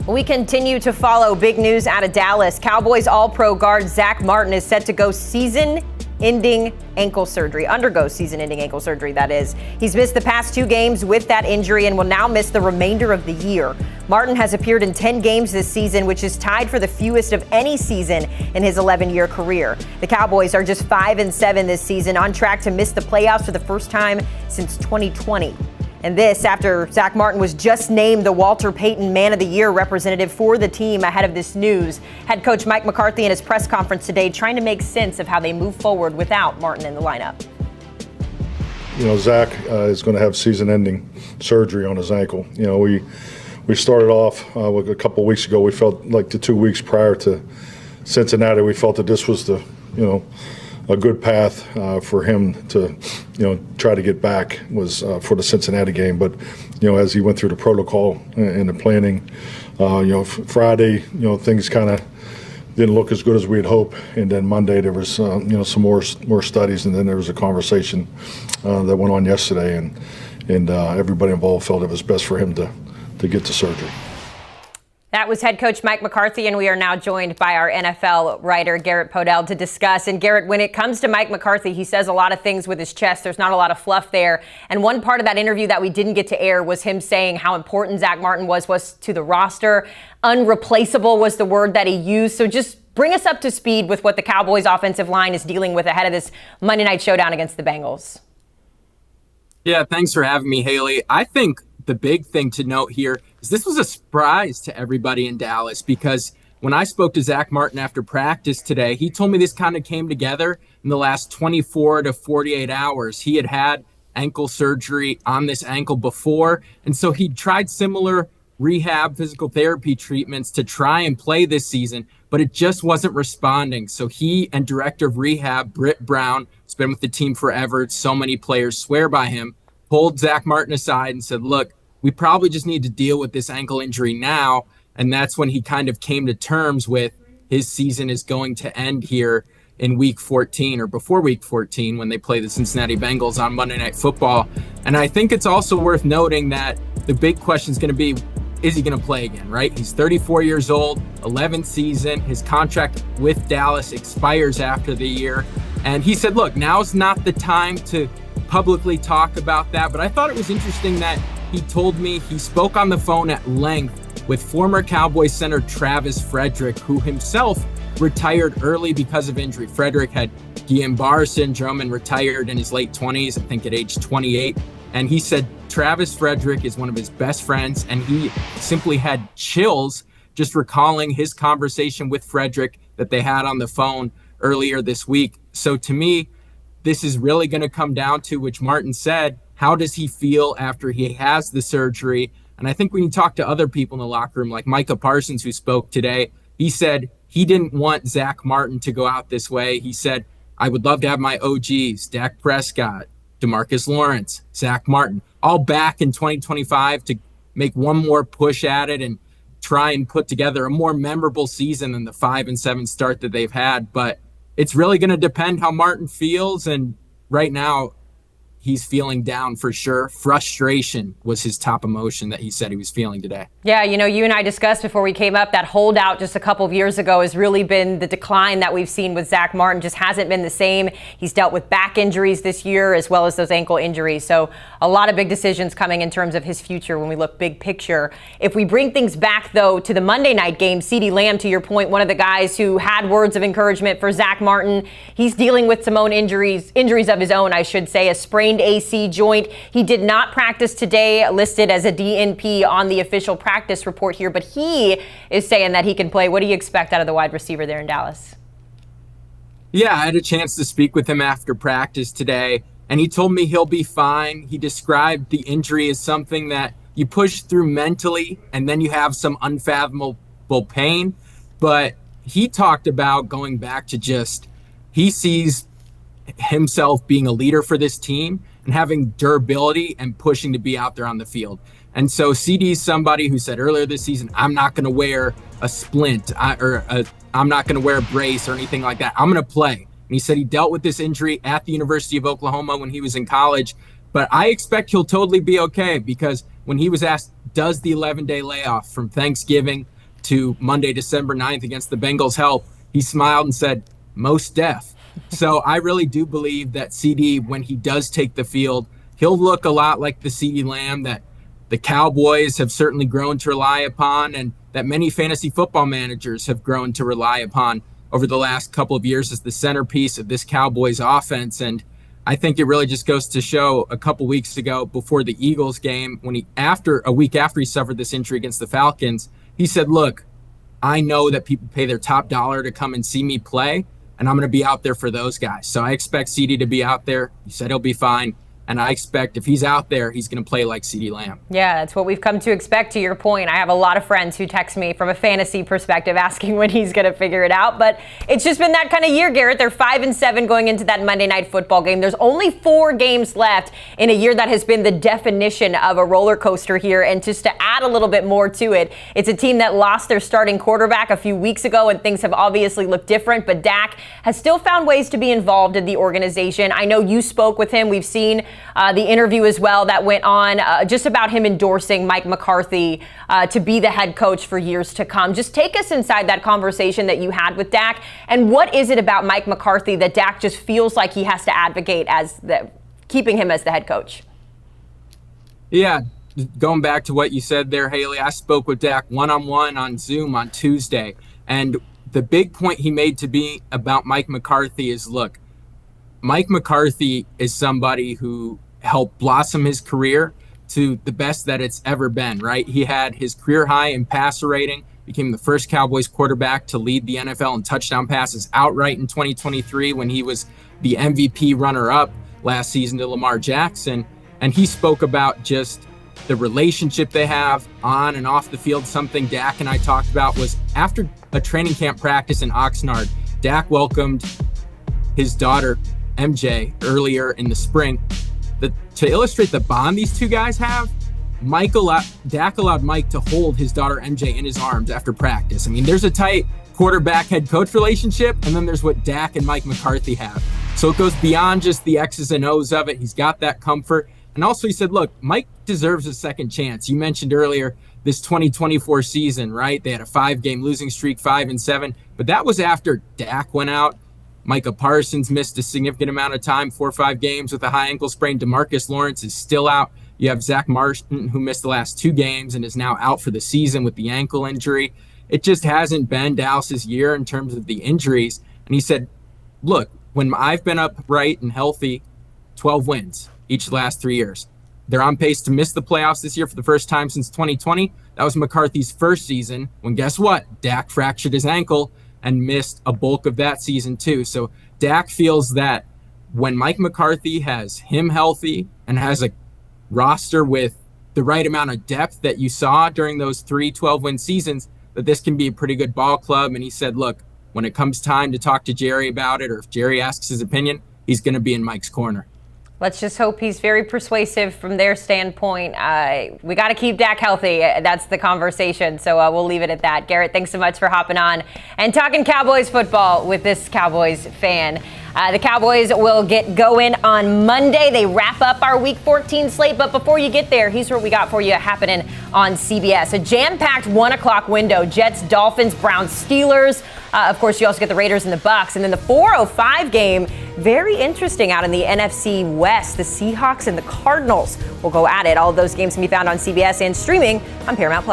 We continue to follow big news out of Dallas. Cowboys All-Pro guard Zack Martin is set to undergo season-ending ankle surgery, that is. He's missed the past 2 games with that injury and will now miss the remainder of the year. Martin has appeared in 10 games this season, which is tied for the fewest of any season in his 11-year career. The Cowboys are just 5-7 this season, on track to miss the playoffs for the first time since 2020. And this after Zack Martin was just named the Walter Payton Man of the Year representative for the team ahead of this news. Head coach Mike McCarthy in his press conference today trying to make sense of how they move forward without Martin in the lineup. You know, Zack is going to have season-ending surgery on his ankle. You know, we started off a couple of weeks ago. We felt like the 2 weeks prior to Cincinnati, we felt that this was a good path for him to, try to get back was for the Cincinnati game. But, as he went through the protocol and the planning, Friday, things kind of didn't look as good as we had hoped. And then Monday there was, some more studies, and then there was a conversation that went on yesterday, and everybody involved felt it was best for him to get to surgery. That was head coach Mike McCarthy, and we are now joined by our NFL writer, Garrett Podell, to discuss. And Garrett, when it comes to Mike McCarthy, he says a lot of things with his chest. There's not a lot of fluff there. And one part of that interview that we didn't get to air was him saying how important Zack Martin was to the roster. Unreplaceable was the word that he used. So just bring us up to speed with what the Cowboys offensive line is dealing with ahead of this Monday night showdown against the Bengals. Yeah, thanks for having me, Hailey. I think the big thing to note here is this was a surprise to everybody in Dallas, because when I spoke to Zack Martin after practice today, he told me this kind of came together in the last 24 to 48 hours. He had ankle surgery on this ankle before, and so he tried similar rehab physical therapy treatments to try and play this season, but it just wasn't responding. So he and director of rehab, Britt Brown, has been with the team forever. So many players swear by him, pulled Zack Martin aside and said, look, we probably just need to deal with this ankle injury now. And that's when he kind of came to terms with his season is going to end here in week 14 or before week 14 when they play the Cincinnati Bengals on Monday Night Football. And I think it's also worth noting that the big question is going to be, is he going to play again, right? He's 34 years old, 11th season. His contract with Dallas expires after the year. And he said, look, now's not the time to publicly talk about that. But I thought it was interesting that he told me he spoke on the phone at length with former Cowboys center Travis Frederick, who himself retired early because of injury. Frederick had Guillain-Barré syndrome and retired in his late 20s, I think at age 28. And he said Travis Frederick is one of his best friends, and he simply had chills just recalling his conversation with Frederick that they had on the phone earlier this week. So to me, this is really going to come down to, which Martin said, how does he feel after he has the surgery? And I think when you talk to other people in the locker room, like Micah Parsons, who spoke today, he said he didn't want Zack Martin to go out this way. He said, I would love to have my OGs, Dak Prescott, DeMarcus Lawrence, Zack Martin, all back in 2025 to make one more push at it and try and put together a more memorable season than the 5-7 start that they've had. But it's really going to depend how Martin feels. And right now, he's feeling down for sure. Frustration was his top emotion that he said he was feeling today. Yeah, you and I discussed before we came up that holdout just a couple of years ago has really been the decline that we've seen with Zack Martin. Just hasn't been the same. He's dealt with back injuries this year as well as those ankle injuries. So a lot of big decisions coming in terms of his future when we look big picture. If we bring things back, though, to the Monday night game, CeeDee Lamb, to your point, one of the guys who had words of encouragement for Zack Martin. He's dealing with some own injuries of his own, I should say, a sprained AC joint. He did not practice today, listed as a DNP on the official practice report here, but he is saying that he can play. What do you expect out of the wide receiver there in Dallas? Yeah, I had a chance to speak with him after practice today, and he told me he'll be fine. He described the injury as something that you push through mentally, and then you have some unfathomable pain. But he talked about going back to just, he sees himself being a leader for this team and having durability and pushing to be out there on the field. And so CeeDee is somebody who said earlier this season, I'm not going to wear a splint I'm not going to wear a brace or anything like that. I'm going to play. And he said he dealt with this injury at the University of Oklahoma when he was in college. But I expect he'll totally be okay, because when he was asked, does the 11-day layoff from Thanksgiving to Monday, December 9th against the Bengals help? He smiled and said, most def. So I really do believe that CeeDee, when he does take the field, he'll look a lot like the CeeDee Lamb that the Cowboys have certainly grown to rely upon, and that many fantasy football managers have grown to rely upon over the last couple of years as the centerpiece of this Cowboys offense. And I think it really just goes to show a couple weeks ago before the Eagles game, when a week after he suffered this injury against the Falcons, he said, look, I know that people pay their top dollar to come and see me play, and I'm going to be out there for those guys. So I expect CeeDee to be out there. He said he'll be fine. And I expect if he's out there, he's going to play like CeeDee Lamb. Yeah, that's what we've come to expect, to your point. I have a lot of friends who text me from a fantasy perspective asking when he's going to figure it out. But it's just been that kind of year, Garrett. They're 5-7 going into that Monday Night Football game. There's only 4 games left in a year that has been the definition of a roller coaster here. And just to add a little bit more to it, it's a team that lost their starting quarterback a few weeks ago, and things have obviously looked different. But Dak has still found ways to be involved in the organization. I know you spoke with him. We've seen the interview as well that went on just about him endorsing Mike McCarthy to be the head coach for years to come. Just take us inside that conversation that you had with Dak, and what is it about Mike McCarthy that Dak just feels like he has to advocate as keeping him as the head coach? Yeah, going back to what you said there, Hailey, I spoke with Dak one-on-one on Zoom on Tuesday, and the big point he made to me about Mike McCarthy is, look, Mike McCarthy is somebody who helped blossom his career to the best that it's ever been, right? He had his career high in passer rating, became the first Cowboys quarterback to lead the NFL in touchdown passes outright in 2023 when he was the MVP runner-up last season to Lamar Jackson. And he spoke about just the relationship they have on and off the field. Something Dak and I talked about was after a training camp practice in Oxnard, Dak welcomed his daughter, MJ, earlier in the spring. To illustrate the bond these two guys have, Dak allowed Mike to hold his daughter MJ in his arms after practice. I mean, there's a tight quarterback head coach relationship, and then there's what Dak and Mike McCarthy have. So it goes beyond just the X's and O's of it. He's got that comfort. And also he said, look, Mike deserves a second chance. You mentioned earlier this 2024 season, right? They had a 5-game losing streak, 5-7, but that was after Dak went out. Micah Parsons missed a significant amount of time, 4 or 5 games with a high ankle sprain. DeMarcus Lawrence is still out. You have Zack Martin, who missed the last 2 games and is now out for the season with the ankle injury. It just hasn't been Dallas's year in terms of the injuries. And he said, look, when I've been upright and healthy, 12 wins each of the last 3 years. They're on pace to miss the playoffs this year for the first time since 2020. That was McCarthy's first season when, guess what? Dak fractured his ankle and missed a bulk of that season too. So Dak feels that when Mike McCarthy has him healthy and has a roster with the right amount of depth that you saw during those 3 12-win seasons, that this can be a pretty good ball club. And he said, look, when it comes time to talk to Jerry about it, or if Jerry asks his opinion, he's going to be in Mike's corner. Let's just hope he's very persuasive from their standpoint. We got to keep Dak healthy. That's the conversation. So we'll leave it at that. Garrett, thanks so much for hopping on and talking Cowboys football with this Cowboys fan. The Cowboys will get going on Monday. They wrap up our Week 14 slate. But before you get there, here's what we got for you happening on CBS. A jam-packed 1 o'clock window. Jets, Dolphins, Browns, Steelers. Of course, you also get the Raiders and the Bucks. And then the 4:05 game, very interesting out in the NFC West. The Seahawks and the Cardinals will go at it. All of those games can be found on CBS and streaming on Paramount+.